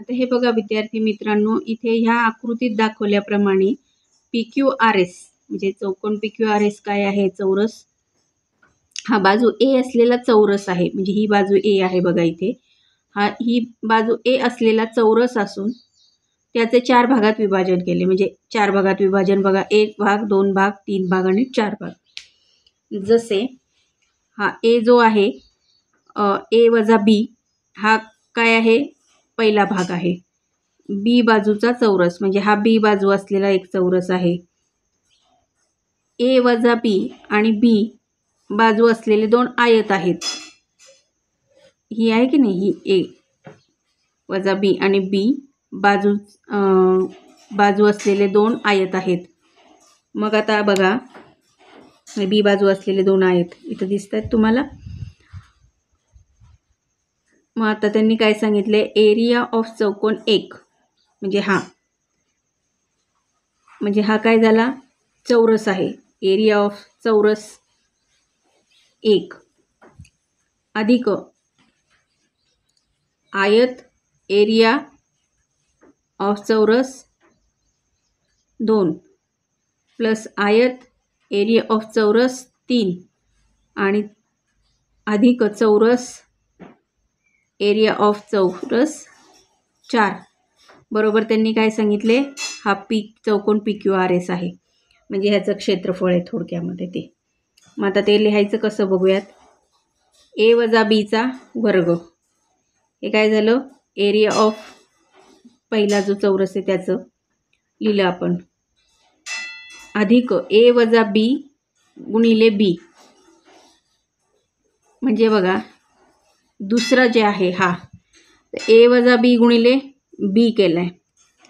आता हे बघा विद्यार्थी मित्रांनो, इथे ह्या आकृतीत दाखवल्याप्रमाणे PQRS म्हणजे चौकोन PQRS काय आहे? चौरस. हा बाजू A असलेला चौरस आहे. म्हणजे ही बाजू A आहे बघा इथे. ही बाजू A असलेला चौरस असून त्याचे 4 भागात विभाजन केले. म्हणजे 4 भागात विभाजन बघा, 1 भाग, 2 भाग, 3 भाग आणि 4 भाग. जसे हा A जो आहे A वजा B हा काय आहे? पहिला भाग आहे. B बाजूचा चौरस म्हणजे हा B बाजू असलेला एक चौरस आहे. A वजा B आणि B बाजू असलेले 2 आयत आहेत. ही आहे की नाही? ही A वजा B आणि B बाजू असलेले 2 आयत आहेत. मग आता बघा, B बाजू असलेले 2 आयत इथं दिसत आहेत तुम्हाला. मग आता त्यांनी काय सांगितले? एरिया ऑफ चौकोन 1 म्हणजे हा काय झाला? चौरस आहे. एरिया ऑफ चौरस 1 अधिक आयत एरिया ऑफ चौरस 2 प्लस आयत एरिया ऑफ चौरस 3 आणि अधिक चौरस एरिया ऑफ चौरस 4 बरोबर त्यांनी काय सांगितले? हा चौकोन PQRS आहे. म्हणजे ह्याचं क्षेत्रफळ आहे थोडक्यामध्ये ते. मग आता ते लिहायचं कसं बघूयात. A वजा B चा वर्ग हे काय झालं? एरिया ऑफ पहिला जो चौरस आहे त्याचं लिहिलं आपण, अधिक A वजा B गुणिले B म्हणजे बघा दुसरा जे आहे हा A वजा B गुणिले B केलाय,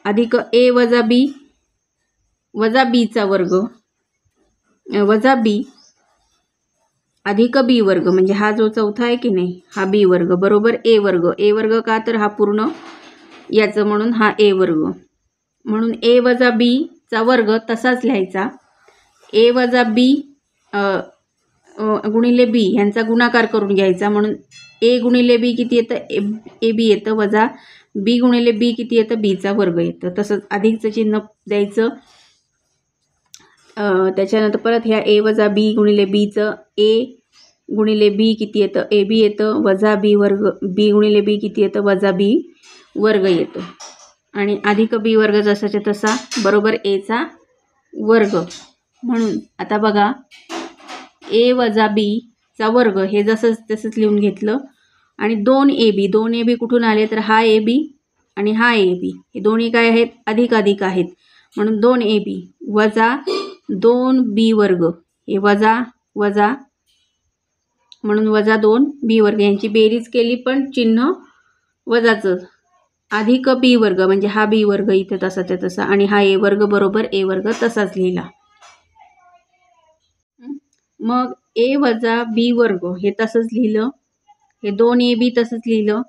अधिक A वजा B वजा B चा वर्ग वजा B अधिक B वर्ग म्हणजे हा जो चौथा आहे की नाही हा B वर्ग बरोबर A वर्ग. A वर्ग का? तर हा पूर्ण याचं म्हणून हा A वर्ग. म्हणून A वजा B चा वर्ग तसाच लिहायचा. A वजा B गुणिले B ह्यांचा गुणाकार करून घ्यायचा. म्हणून A गुणिले B किती येतं? AB येतं, वजा B गुणिले B किती येतं? B चा वर्ग येतं. तसंच अधिकचं चिन्ह द्यायचं. त्याच्यानंतर परत ह्या A वजा B गुणिले Bचं A गुणिले B किती येतं? AB येतं, वजा B वर्ग B गुणिले B किती येतं? वजा B वर्ग येतो. आणि अधिक B वर्ग जसाच्या तसा बरोबर A चा वर्ग. म्हणून आता बघा A वजा B चा वर्ग हे जसंच तसंच लिहून घेतलं. आणि 2AB कुठून आले? तर हा AB आणि हा AB हे दोन्ही काय आहेत? अधिक अधिक आहेत. म्हणून 2AB वजा 2B वर्ग हे वजा वजा म्हणून वजा 2B वर्ग यांची बेरीज केली पण चिन्ह वजाचं, अधिक B वर्ग म्हणजे हा B वर्ग इथे तसाच्या तसा आणि हा A वर्ग बरोबर A वर्ग तसाच लिहिला. मग A वजा B वर्ग हे तसंच लिहिलं, हे 2AB तसंच लिहिलं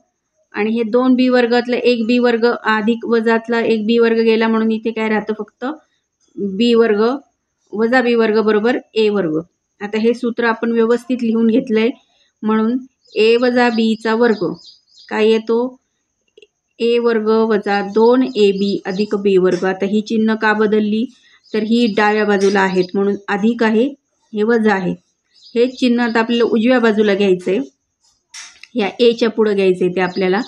आणि हे 2B वर्गातलं 1B वर्ग अधिक वजातला 1B वर्ग गेला म्हणून इथे काय राहतं? फक्त B वर्ग वजा B वर्ग बरोबर A वर्ग. आता हे सूत्र आपण व्यवस्थित लिहून घेतलंय. म्हणून A वजा B चा वर्ग काय येतो? A वर्ग वजा 2AB अधिक B वर्ग. आता ही चिन्ह का बदलली? तर ही डाव्या बाजूला आहेत म्हणून अधिक आहे, हे वजा आहे. हे चिन्ह आता आपल्याला उजव्या बाजूला घ्यायचंय, या Aच्या पुढे घ्यायचंय ते आपल्याला.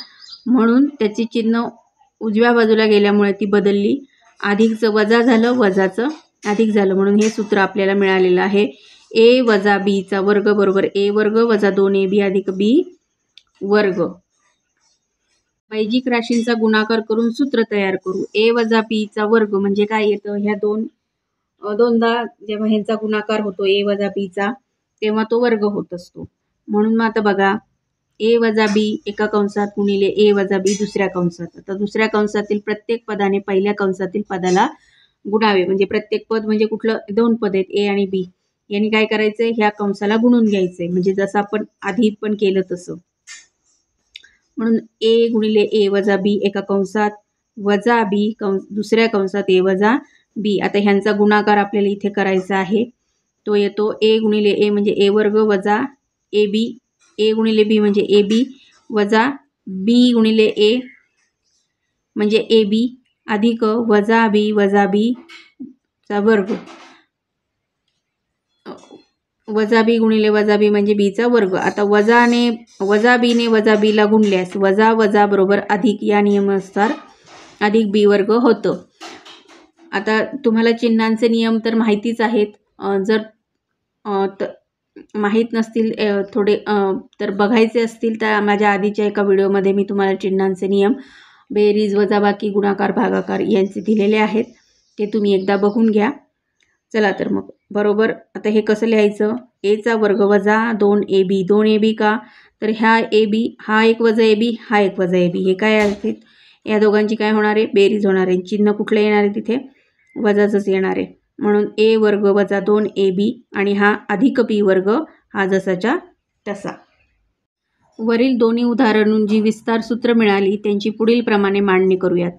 म्हणून त्याची चिन्ह उजव्या बाजूला गेल्यामुळे ती बदलली. अधिकचं वजा झालं, वजाचं अधिक झालं. म्हणून हे सूत्र आपल्याला मिळालेलं आहे. A वजा B चा वर्ग बरोबर A वर्ग वजा 2AB अधिक B वर्ग. बैजिक राशींचा गुणाकार करून सूत्र तयार करू. A वजा B चा वर्ग म्हणजे काय येतं? ह्या दोनदा जेव्हा ह्यांचा गुणाकार होतो A वजा B चा तेव्हा तो वर्ग होत असतो. म्हणून मग आता बघा A वजा B एका कंसात गुणिले A वजा B दुसऱ्या कंसात. आता दुसऱ्या कंसातील प्रत्येक पदाने पहिल्या कंसातील पदाला गुणावे. म्हणजे प्रत्येक पद म्हणजे कुठलं? 2 पद आहेत A आणि B. यांनी काय करायचंय? ह्या कंसाला गुणून घ्यायचंय. म्हणजे जसं आपण आधी पण केलं तसं. म्हणून A गुणिले A वजा B एका कंसात वजा B दुसऱ्या कंसात A वजा B. आता ह्यांचा गुणाकार आपल्याला इथे करायचा आहे. तो येतो A गुणिले A म्हणजे A वर्ग वजा AB. A गुणिले B म्हणजे AB वजा B गुणिले A म्हणजे ए बी अधिक वजा बी चा वर्ग, वजा बी गुणिले वजा बी म्हणजे बीचा वर्ग. आता वजा बीने वजा बीला गुणल्यास वजा वजा बरोबर अधिक या नियमानुसार अधिक बी वर्ग होतं. आता तुम्हाला चिन्हांचे नियम तर माहितीच आहेत. जर माहीत नसतील थोडे तर बघायचे असतील तर माझ्या आधीच्या एका व्हिडिओमध्ये मी तुम्हाला चिन्हांचे नियम बेरीज वजाबाकी गुणाकार भागाकार यांचे दिलेले आहेत, ते तुम्ही एकदा बघून घ्या. चला तर मग बरोबर आता हे कसं लिहायचं, एचा वर्ग वजा 2ab. 2ab का तर ह्या ए बी हा एक वजा ए बी हा एक वजा ए बी हे काय आहेत, या दोघांची काय होणार आहे बेरीज होणार आहे. चिन्ह कुठलं येणार आहे तिथे वजाचंच येणार आहे. म्हणून ए वर्ग वजा 2ab आणि हा अधिक बी वर्ग हा जसाच्या तसा. वरील दोन्ही उदाहरणून जी विस्तार सूत्र मिळाली त्यांची पुढील प्रमाणे मांडणी करूयात.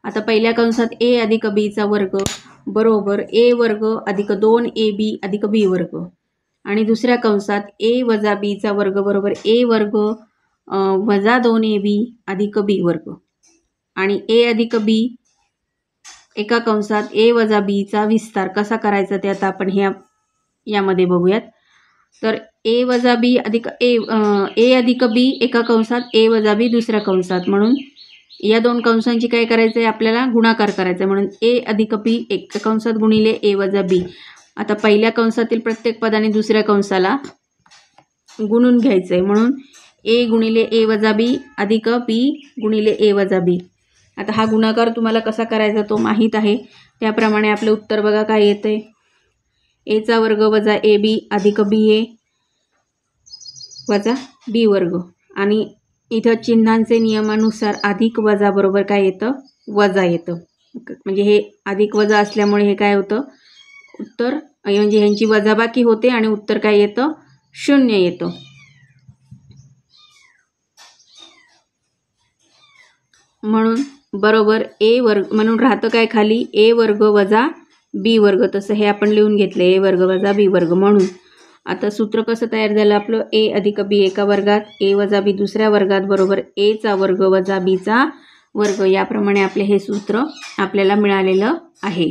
आता पहिल्या कंसात ए अधिक बीचा वर्ग बरोबर ए वर्ग अधिक 2ab अधिक बी वर्ग आणि दुसऱ्या कंसात ए वजा बीचा वर्ग बरोबर ए वर्ग वजा 2ab अधिक बी वर्ग आणि ए अधिक बी एका कंसात ए वजा बीचा विस्तार कसा करायचा ते आता आपण यामध्ये बघूयात. तर ए वजा बी अधिक ए अधिक बी एका कंसात ए वजा बी दुसऱ्या कंसात, म्हणून या दोन कंसांची काय करायचं आहे आपल्याला गुणाकार करायचा आहे. म्हणून ए अधिक बी एका कंसात गुणिले ए वजा बी. आता पहिल्या कंसातील प्रत्येक पदाने दुसऱ्या कंसाला गुणून घ्यायचं आहे, म्हणून ए गुणिले ए वजा बी अधिक बी गुणिले ए वजा बी. आता हा गुणाकार तुम्हाला कसा करायचा तो माहीत आहे, त्याप्रमाणे आपलं उत्तर बघा काय येतं आहे. एचा वर्ग वजा ए बी अधिक बी ए वजा बी वर्ग आणि इथं चिन्हांचे नियमानुसार अधिक वजा बरोबर काय येतं वजा येतं. म्हणजे हे अधिक वजा असल्यामुळे हे काय होतं उत्तर म्हणजे ह्यांची वजाबाकी होते आणि उत्तर काय येतं 0 येतं. म्हणून बरोबर ए वर्ग म्हणून राहतं काय खाली ए वर्ग वजा बी वर्ग, तसं हे आपण लिहून घेतलं ए वर्ग वजा बी वर्ग. म्हणून आता सूत्र कसं तयार झालं आपलं ए अधिक बी एका वर्गात ए वजा बी दुसऱ्या वर्गात बरोबर एचा वर्ग वजा बीचा वर्ग. याप्रमाणे आपले हे सूत्र आपल्याला मिळालेलं आहे.